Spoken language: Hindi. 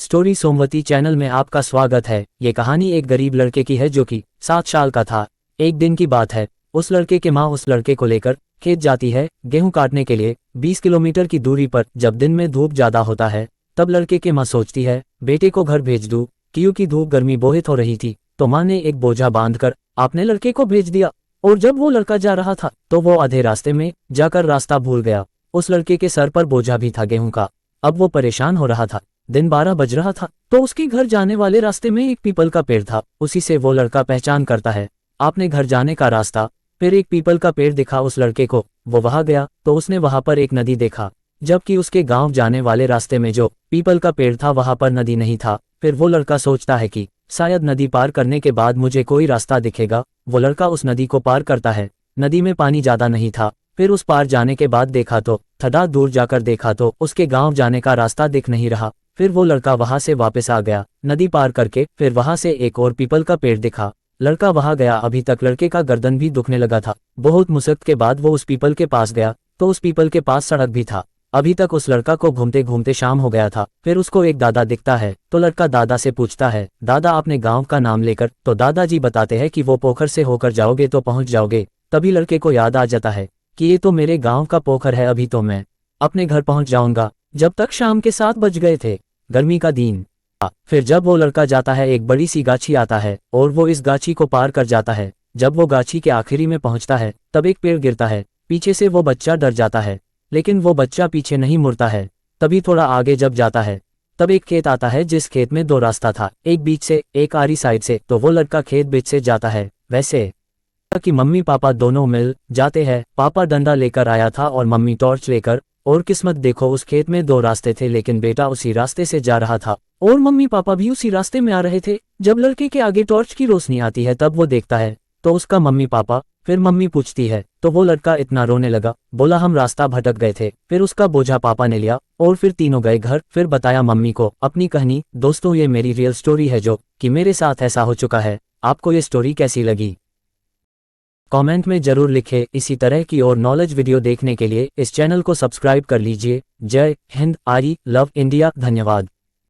स्टोरी सोमवती चैनल में आपका स्वागत है। ये कहानी एक गरीब लड़के की है जो कि 7 साल का था। एक दिन की बात है, उस लड़के की माँ उस लड़के को लेकर खेत जाती है गेहूं काटने के लिए। 20 किलोमीटर की दूरी पर जब दिन में धूप ज्यादा होता है तब लड़के की माँ सोचती है बेटे को घर भेज दूं, क्योंकि धूप गर्मी बहुत हो रही थी। तो माँ ने एक बोझा बांधकर अपने लड़के को भेज दिया। और जब वो लड़का जा रहा था तो वो आधे रास्ते में जाकर रास्ता भूल गया। उस लड़के के सर पर बोझा भी था गेहूं का। अब वो परेशान हो रहा था। दिन 12 बज रहा था तो उसके घर जाने वाले रास्ते में एक पीपल का पेड़ था। उसी से वो लड़का पहचान करता है आपने घर जाने का रास्ता। फिर एक पीपल का पेड़ दिखा उस लड़के को। वो वहां गया तो उसने वहां पर एक नदी देखा, जबकि उसके गांव जाने वाले रास्ते में जो पीपल का पेड़ था वहां पर नदी नहीं था। फिर वो लड़का सोचता है कि शायद नदी पार करने के बाद मुझे कोई रास्ता दिखेगा। वो लड़का उस नदी को पार करता है। नदी में पानी ज्यादा नहीं था। फिर उस पार जाने के बाद देखा तो थोड़ा दूर जाकर देखा तो उसके गांव जाने का रास्ता दिख नहीं रहा। फिर वो लड़का वहां से वापस आ गया नदी पार करके। फिर वहां से एक और पीपल का पेड़ दिखा। लड़का वहां गया। अभी तक लड़के का गर्दन भी दुखने लगा था। बहुत मुश्किल के बाद वो उस पीपल के पास गया तो उस पीपल के पास सड़क भी था। अभी तक उस लड़का को घूमते घूमते शाम हो गया था। फिर उसको एक दादा दिखता है तो लड़का दादा से पूछता है दादा आपने गाँव का नाम लेकर। तो दादाजी बताते हैं कि वो पोखर से होकर जाओगे तो पहुंच जाओगे। तभी लड़के को याद आ जाता है कि ये तो मेरे गांव का पोखर है, अभी तो मैं अपने घर पहुंच जाऊंगा। जब तक शाम के 7 बज गए थे, गर्मी का दिन। फिर जब वो लड़का जाता है एक बड़ी सी गाछी आता है और वो इस गाछी को पार कर जाता है। जब वो गाछी के आखिरी में पहुंचता है तब एक पेड़ गिरता है। पीछे से वो बच्चा डर जाता है, लेकिन वो बच्चा पीछे नहीं मुड़ता है। तभी थोड़ा आगे जब जाता है तब एक खेत आता है जिस खेत में 2 रास्ता था, एक बीच से एक आरी साइड से। तो वो लड़का खेत बीच से जाता है। वैसे कि मम्मी पापा दोनों मिल जाते हैं। पापा डंडा लेकर आया था और मम्मी टॉर्च लेकर। और किस्मत देखो उस खेत में 2 रास्ते थे, लेकिन बेटा उसी रास्ते से जा रहा था और मम्मी पापा भी उसी रास्ते में आ रहे थे। जब लड़के के आगे टॉर्च की रोशनी आती है तब वो देखता है तो उसका मम्मी पापा। फिर मम्मी पूछती है तो वो लड़का इतना रोने लगा, बोला हम रास्ता भटक गए थे। फिर उसका बोझा पापा ने लिया और फिर तीनों गए घर। फिर बताया मम्मी को अपनी कहानी। दोस्तों ये मेरी रियल स्टोरी है जो कि मेरे साथ ऐसा हो चुका है। आपको ये स्टोरी कैसी लगी कमेंट में जरूर लिखें। इसी तरह की और नॉलेज वीडियो देखने के लिए इस चैनल को सब्सक्राइब कर लीजिए। जय हिंद, आई लव इंडिया। धन्यवाद।